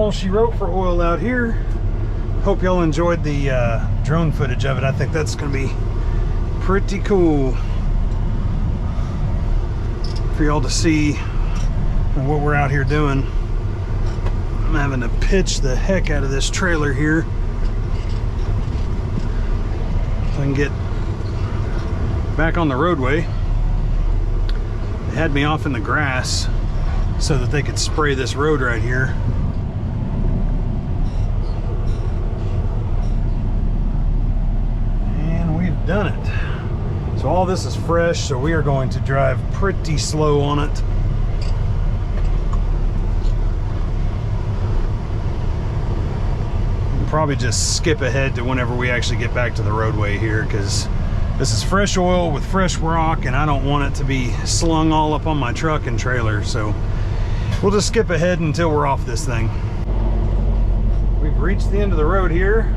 all she wrote for oil out here. Hope y'all enjoyed the drone footage of it. I think that's going to be pretty cool for y'all to see what we're out here doing. I'm having to pitch the heck out of this trailer here so I can get back on the roadway. They had me off in the grass so that they could spray this road right here. And we've done it. So all this is fresh, so we are going to drive pretty slow on it. We'll probably just skip ahead to whenever we actually get back to the roadway here, because this is fresh oil with fresh rock and I don't want it to be slung all up on my truck and trailer. So we'll just skip ahead until we're off this thing. We've reached the end of the road here.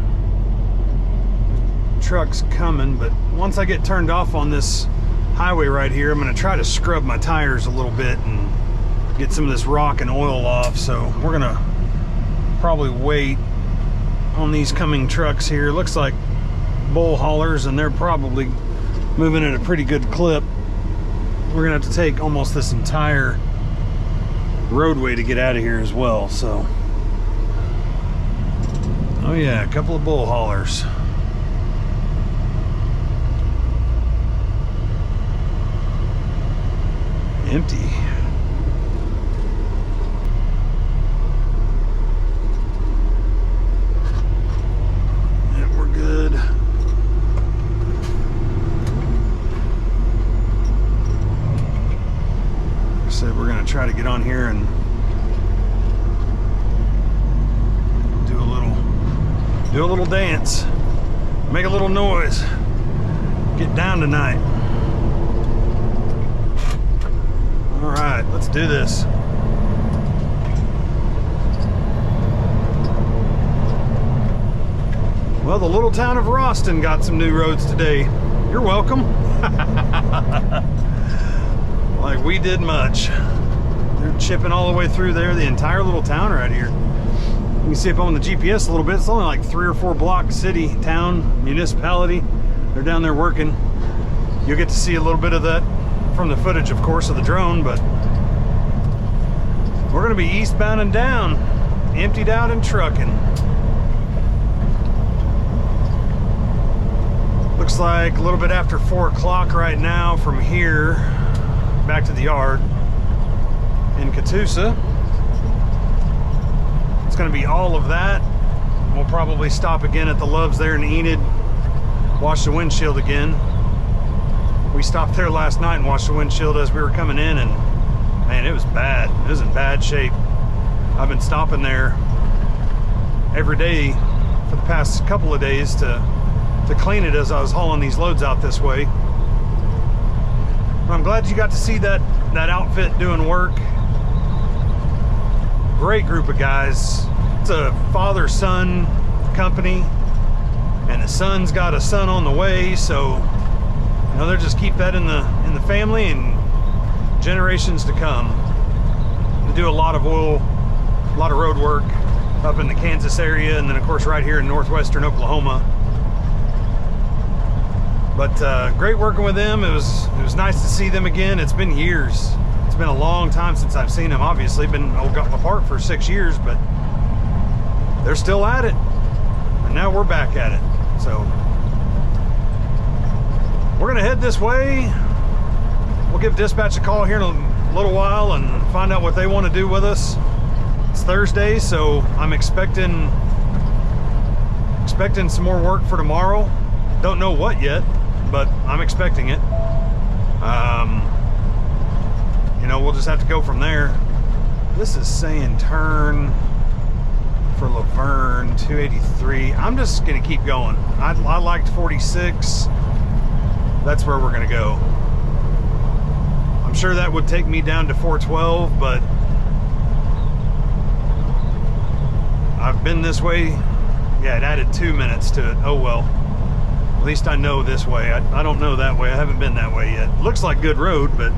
Truck's coming, but once I get turned off on this highway right here, I'm going to try to scrub my tires a little bit and get some of this rock and oil off. So we're going to probably wait on these coming trucks here. Looks like bull haulers, and they're probably moving at a pretty good clip. We're going to have to take almost this entire roadway to get out of here as well. So, oh yeah, a couple of bull haulers. Empty. Yeah, we're good. Like I said, we're gonna try to get on here and do a little dance, make a little noise, get down tonight. All right, let's do this. Well, the little town of Roston got some new roads today. You're welcome. Like we did much. They're chipping all the way through there, the entire little town right here. You can see up on the GPS a little bit. It's only like 3 or 4 block city, town, municipality. They're down there working. You'll get to see a little bit of that from the footage, of course, of the drone, but we're going to be eastbound and down, emptied out and trucking. Looks like a little bit after 4 o'clock right now from here back to the yard in Catoosa. It's going to be all of that. We'll probably stop again at the Loves there in Enid, wash the windshield again. We stopped there last night and washed the windshield as we were coming in, and man, it was bad. It was in bad shape. I've been stopping there every day for the past couple of days to clean it as I was hauling these loads out this way. But I'm glad you got to see that outfit doing work. Great group of guys. It's a father-son company, and the son's got a son on the way, so you know, they'll just keep that in the family and generations to come. They do a lot of oil, a lot of road work up in the Kansas area, and then of course right here in northwestern Oklahoma. But great working with them. It was nice to see them again. It's been years. It's been a long time since I've seen them. Obviously, been apart for 6 years, but they're still at it, and now we're back at it. So we're gonna head this way. We'll give dispatch a call here in a little while and find out what they want to do with us. It's Thursday, so I'm expecting some more work for tomorrow. Don't know what yet, but I'm expecting it. You know, we'll just have to go from there. This is saying turn for Laverne 283. I'm just gonna keep going. I liked 46. That's where we're gonna go. I'm sure that would take me down to 412, but I've been this way. Yeah, it added 2 minutes to it. Oh well. At least I know this way. I don't know that way. I haven't been that way yet. Looks like good road, but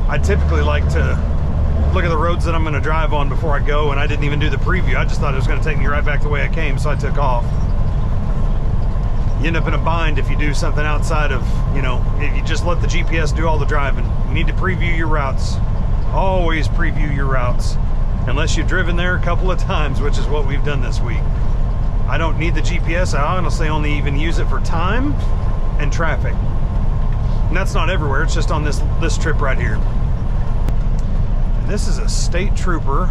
I typically like to look at the roads that I'm going to drive on before I go, and I didn't even do the preview. I just thought it was going to take me right back the way I came, so I took off. You end up in a bind if you do something outside of, you know, if you just let the GPS do all the driving. You need to preview your routes. Always preview your routes, unless you've driven there a couple of times, which is what we've done this week. I don't need the GPS. I honestly only even use it for time and traffic. And that's not everywhere, it's just on this trip right here. And this is a state trooper.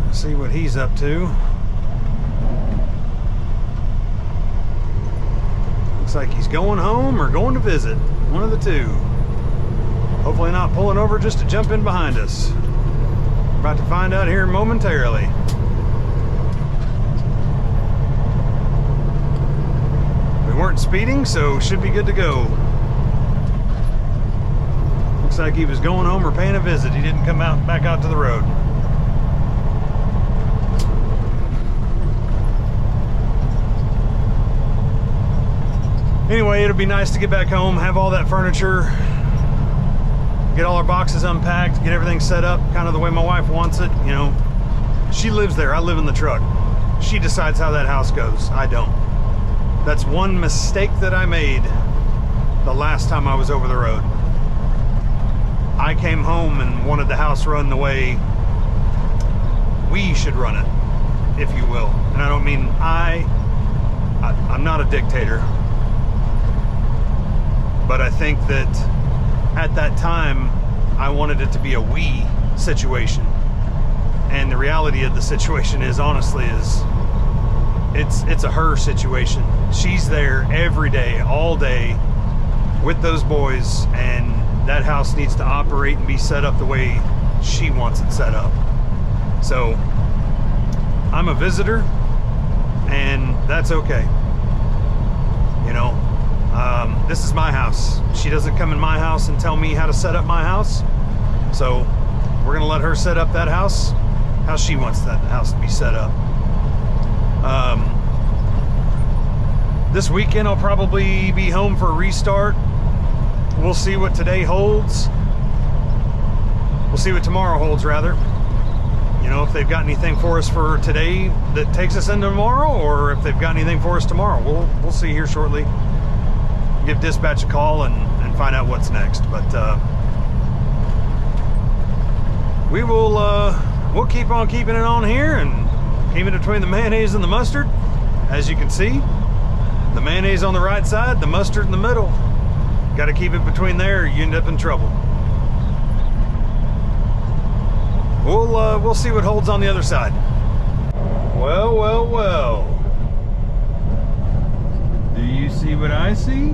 Let's see what he's up to. Looks like he's going home or going to visit. One of the two. Hopefully not pulling over just to jump in behind us. About to find out here momentarily. We weren't speeding, so should be good to go. Looks like he was going home or paying a visit. He didn't come back out to the road. Anyway, it'll be nice to get back home, have all that furniture, get all our boxes unpacked, get everything set up kind of the way my wife wants it. You know, she lives there, I live in the truck. She decides how that house goes, I don't. That's one mistake that I made the last time I was over the road. I came home and wanted the house run the way we should run it, if you will. And I don't mean I'm not a dictator. But I think that at that time, I wanted it to be a we situation. And the reality of the situation is, honestly, it's a her situation. She's there every day, all day, with those boys, and that house needs to operate and be set up the way she wants it set up. So, I'm a visitor, and that's okay. You know, this is my house. She doesn't come in my house and tell me how to set up my house. So we're gonna let her set up that house how she wants that house to be set up. This weekend I'll probably be home for a restart. We'll see what today holds. We'll see what tomorrow holds, rather. You know, if they've got anything for us for today that takes us into tomorrow, or if they've got anything for us tomorrow. We'll see here shortly. Give dispatch a call and find out what's next. But we'll keep on keeping it on here and keep it between the mayonnaise and the mustard. As you can see, the mayonnaise on the right side, the mustard in the middle. Got to keep it between there, or you end up in trouble. We'll see what holds on the other side. Well, well, well. Do you see what I see?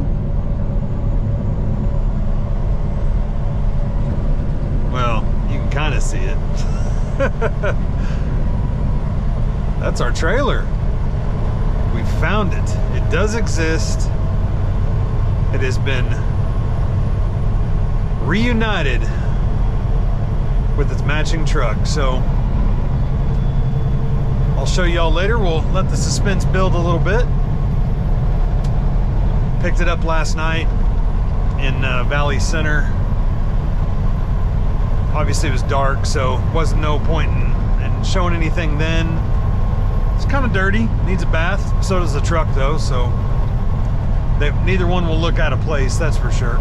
Well, you can kind of see it. That's our trailer. We found it. It does exist. It has been reunited with its matching truck. So I'll show y'all later. We'll let the suspense build a little bit. Picked it up last night in Valley Center. Obviously it was dark, so wasn't no point in showing anything then. It's kind of dirty, needs a bath. So does the truck though, so neither one will look out of place, that's for sure.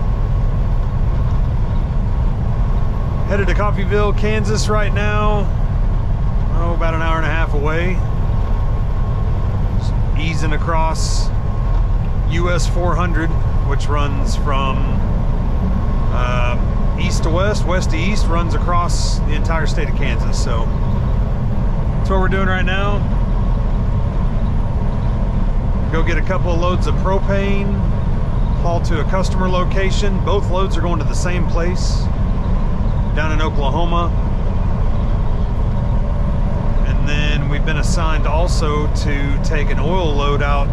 Headed to Coffeyville, Kansas right now. Oh, about an hour and a half away. Just easing across US 400, which runs from east to west, west to east, runs across the entire state of Kansas. So that's what we're doing right now. Go get a couple of loads of propane, haul to a customer location. Both loads are going to the same place down in Oklahoma. And then we've been assigned also to take an oil load out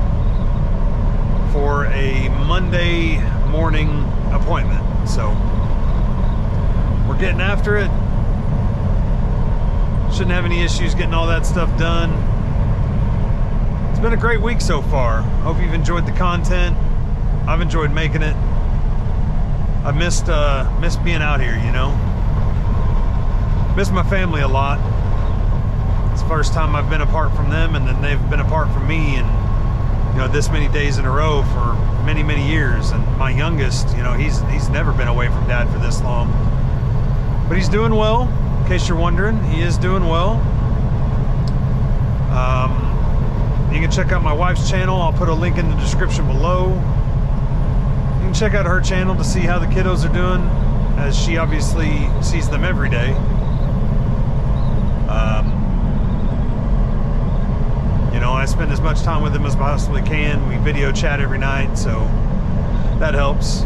for a Monday morning appointment. So we're getting after it. Shouldn't have any issues getting all that stuff done. It's been a great week so far. Hope you've enjoyed the content. I've enjoyed making it. I missed being out here, you know. Miss my family a lot. It's the first time I've been apart from them, and then they've been apart from me, and you know, this many days in a row for many, many years. And my youngest, you know, he's never been away from Dad for this long. But he's doing well. In case you're wondering, he is doing well. You can check out my wife's channel. I'll put a link in the description below. You can check out her channel to see how the kiddos are doing, as she obviously sees them every day. You know, I spend as much time with them as I possibly can. We video chat every night, so that helps.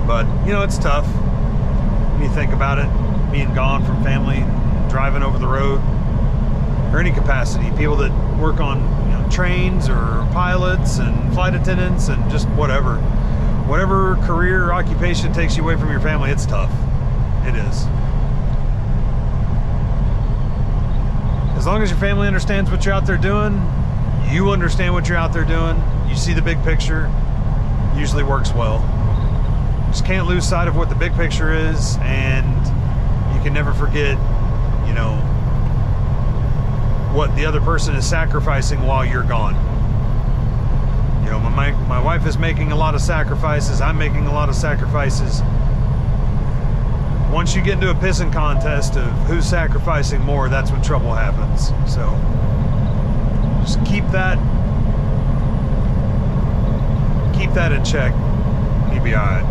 But, you know, it's tough when you think about it, being gone from family, driving over the road, or any capacity. People that work on, you know, trains or pilots and flight attendants and just whatever career or occupation takes you away from your family, it's tough. It is. As long as your family understands what you're out there doing, you understand what you're out there doing, you see the big picture, usually works well. Just can't lose sight of what the big picture is, and you can never forget, you know, what the other person is sacrificing while you're gone. You know, my wife is making a lot of sacrifices, I'm making a lot of sacrifices. Once you get into a pissing contest of who's sacrificing more, that's when trouble happens. So just keep that in check. You'll be all right.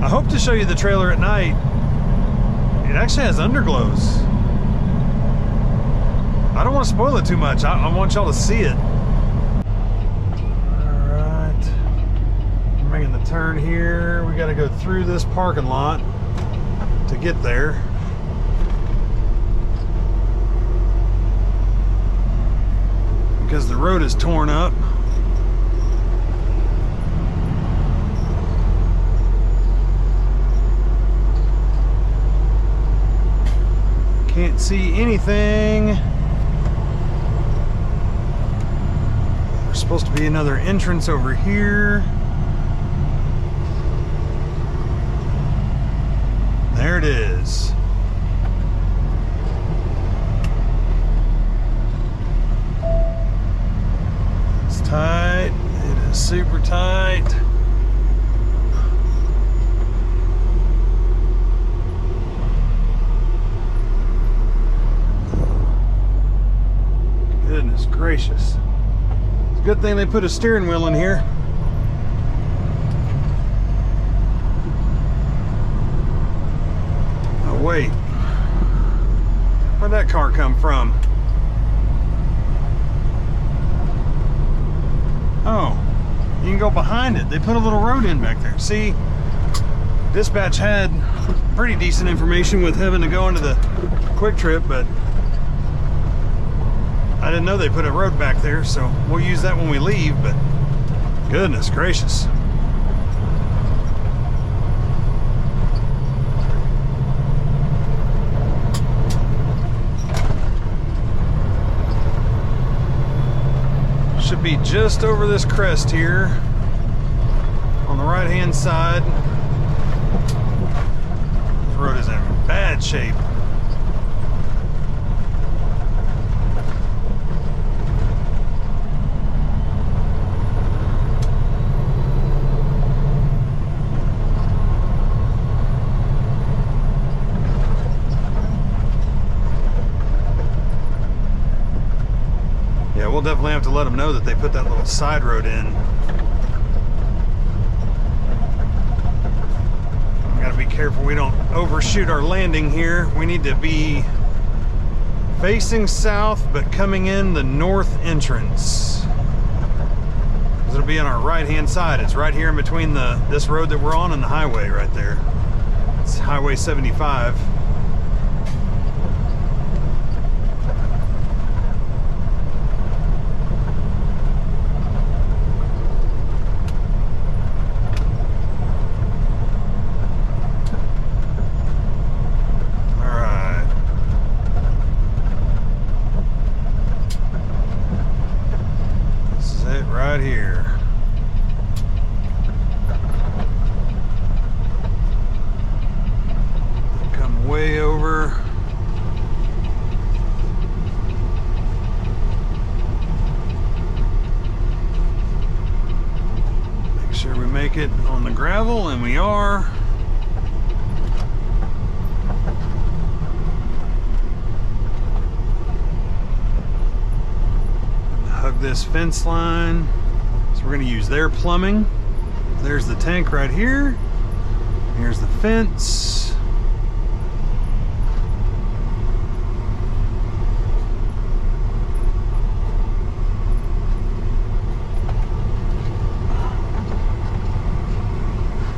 I hope to show you the trailer at night. It actually has underglows. I don't want to spoil it too much. I want y'all to see it. Making the turn here. We got to go through this parking lot to get there. Because the road is torn up. Can't see anything. There's supposed to be another entrance over here. There it is. It's tight. It is super tight. Goodness gracious. It's a good thing they put a steering wheel in here. Wait, where'd that car come from? Oh, you can go behind it. They put a little road in back there. See, dispatch had pretty decent information with having to go into the quick trip, but I didn't know they put a road back there, so we'll use that when we leave. But goodness gracious. Should be just over this crest here on the right hand side. This road is in bad shape. We'll definitely have to let them know that they put that little side road in. We gotta be careful we don't overshoot our landing here. We need to be facing south, but coming in the north entrance. It'll be on our right hand side. It's right here in between this road that we're on and the highway right there. It's Highway 75. on gravel, and we are. Hug this fence line. So we're gonna use their plumbing. There's the tank right here. Here's the fence.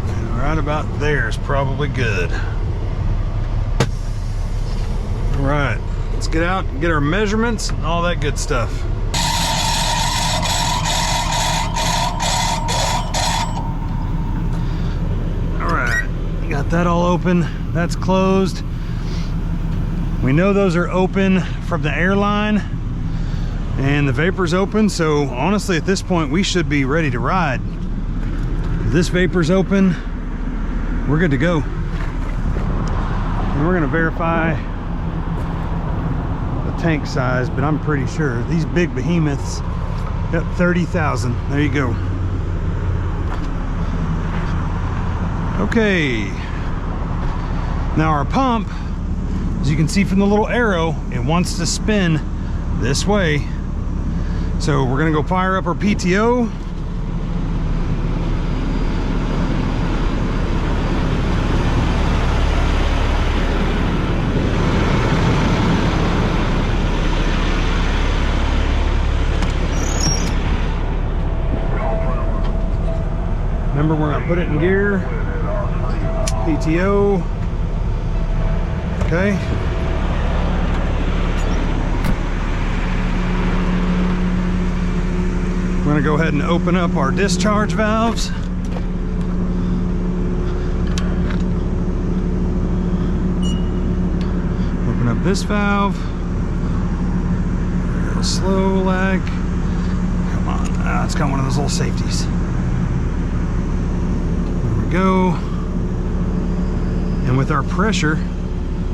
And right about there is probably good. All right, let's get out and get our measurements and all that good stuff. Got that all open. That's closed. We know those are open from the airline, and the vapor's open, so honestly at this point we should be ready to ride. This vapor's open, we're good to go. And we're gonna verify the tank size, but I'm pretty sure these big behemoths, yep, 30,000. There you go. Okay, now our pump, as you can see from the little arrow, it wants to spin this way. So we're gonna go fire up our PTO. Remember, we're gonna put it in gear. PTO. Okay. We're going to go ahead and open up our discharge valves. Open up this valve. Real slow lag. Come on. It's got one of those little safeties. There we go. And with our pressure,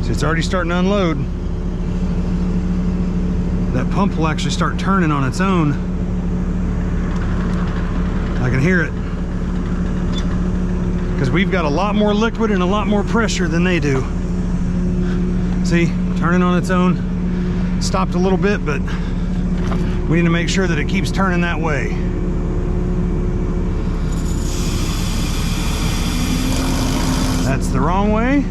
so it's already starting to unload, that pump will actually start turning on its own. I can hear it. Because we've got a lot more liquid and a lot more pressure than they do. See, turning on its own. Stopped a little bit, but we need to make sure that it keeps turning that way. That's the wrong way,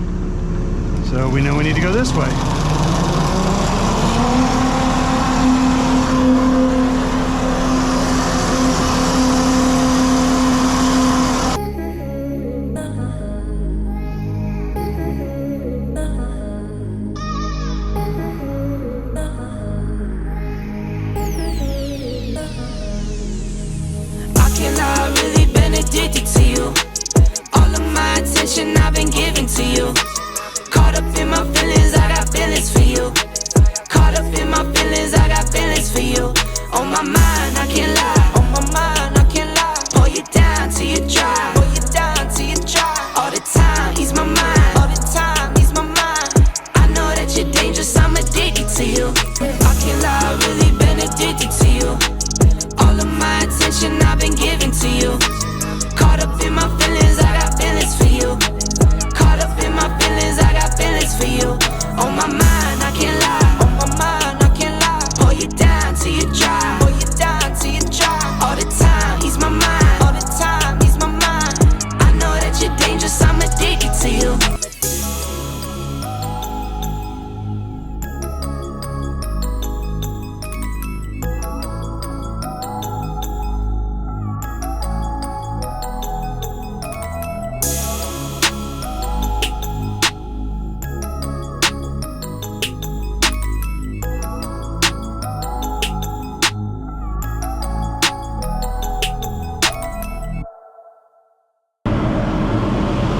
so we know we need to go this way. I cannot really been addicted to you. I've been giving to you. Caught up in my feelings, I got feelings for you. Caught up in my feelings, I got feelings for you. On my mind, I can't lie. On my mind, I can't lie. Pull you down till you dry. Pull you down till you dry. All the time, ease my mind. All the time, ease my mind. I know that you're dangerous, I'm addicted to you. I can't lie, I've really been addicted to you. All of my attention, I've been giving to you. Caught up in my feelings, I got feelings for you. Caught up in my feelings, I got feelings for you. On my mind, I can't lie. On my mind, I can't lie. Pull you down till you dry. Pull you down till you dry. All the time, ease my mind. All the time, ease my mind. I know that you're dangerous, I'm addicted to you.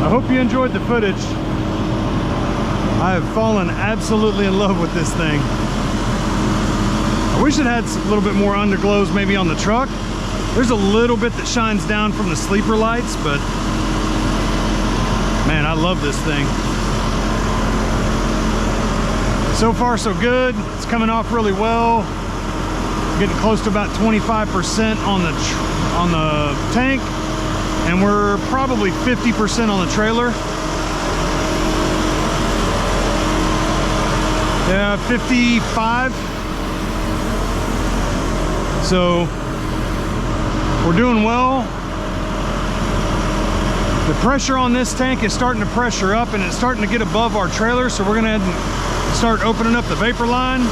I hope you enjoyed the footage. I have fallen absolutely in love with this thing. I wish it had a little bit more underglows maybe on the truck. There's a little bit that shines down from the sleeper lights, but man, I love this thing. So far so good. It's coming off really well. Getting close to about 25% on the tank. and we're probably 50% on the trailer. Yeah, 55. So we're doing well. The pressure on this tank is starting to pressure up, and it's starting to get above our trailer, so we're gonna start opening up the vapor line.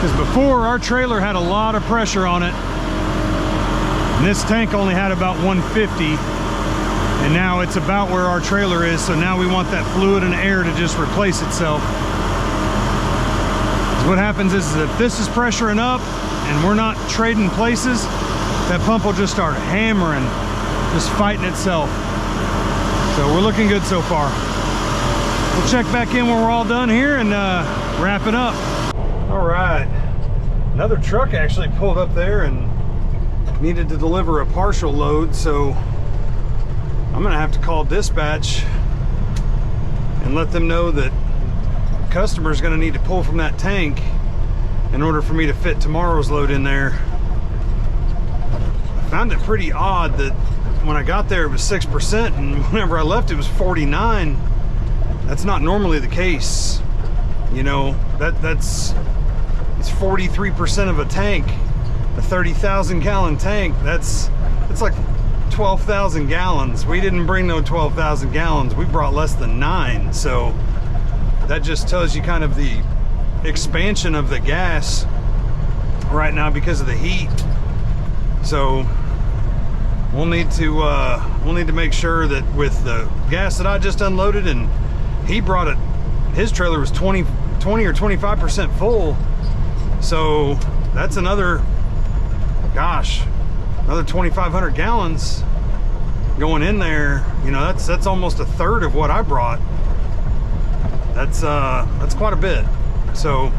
Because before, our trailer had a lot of pressure on it, and this tank only had about 150, and now it's about where our trailer is, so now we want that fluid and air to just replace itself. So what happens is if this is pressuring up and we're not trading places, that pump will just start hammering, just fighting itself. So we're looking good so far. We'll check back in when we're all done here and wrap it up. All right, another truck actually pulled up there and needed to deliver a partial load, so I'm gonna have to call dispatch and let them know that the customer's gonna need to pull from that tank in order for me to fit tomorrow's load in there. I found it pretty odd that when I got there it was 6%, and whenever I left it was 49. That's not normally the case. You know, it's 43% of a tank, a 30,000 gallon tank. That's like 12,000 gallons. We didn't bring no 12,000 gallons. We brought less than 9. So that just tells you kind of the expansion of the gas right now because of the heat. So we'll need to make sure that with the gas that I just unloaded, and he brought it, his trailer was 20 or 25% full. So that's another, gosh, another 2,500 gallons going in there. You know, that's almost a third of what I brought. That's quite a bit. So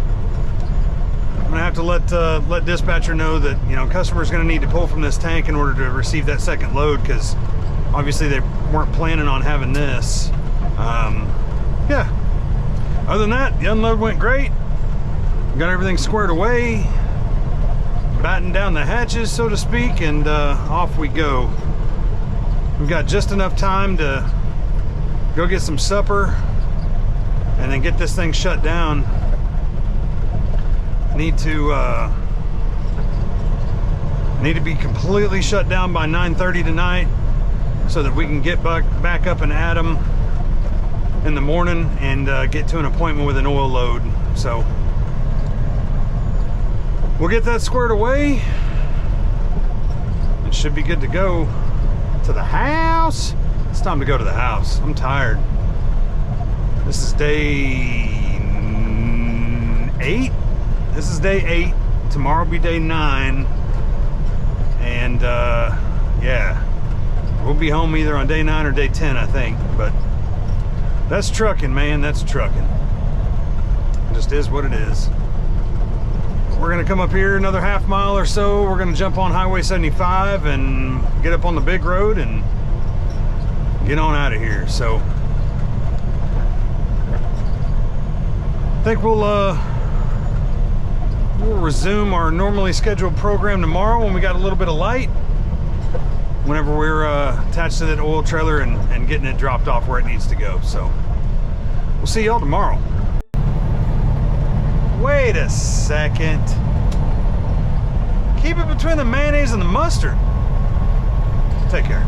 I'm gonna have to let dispatcher know that, you know, customer's gonna need to pull from this tank in order to receive that second load, because obviously they weren't planning on having this. Yeah. Other than that, the unload went great. Got everything squared away, battened down the hatches, so to speak, and off we go. We've got just enough time to go get some supper and then get this thing shut down. Need to be completely shut down by 9:30 tonight so that we can get back up and at 'em in the morning and get to an appointment with an oil load. So we'll get that squared away. It should be good to go to the house. It's time to go to the house. I'm tired. This is day 8. This is day 8. Tomorrow will be day 9. And yeah, we'll be home either on day 9 or day 10, I think. But that's trucking, man. That's trucking. It just is what it is. We're gonna come up here another half mile or so. We're gonna jump on Highway 75 and get up on the big road and get on out of here. So I think we'll resume our normally scheduled program tomorrow when we got a little bit of light, whenever we're attached to that oil trailer and getting it dropped off where it needs to go. So we'll see y'all tomorrow. Wait a second. Keep it between the mayonnaise and the mustard. Take care.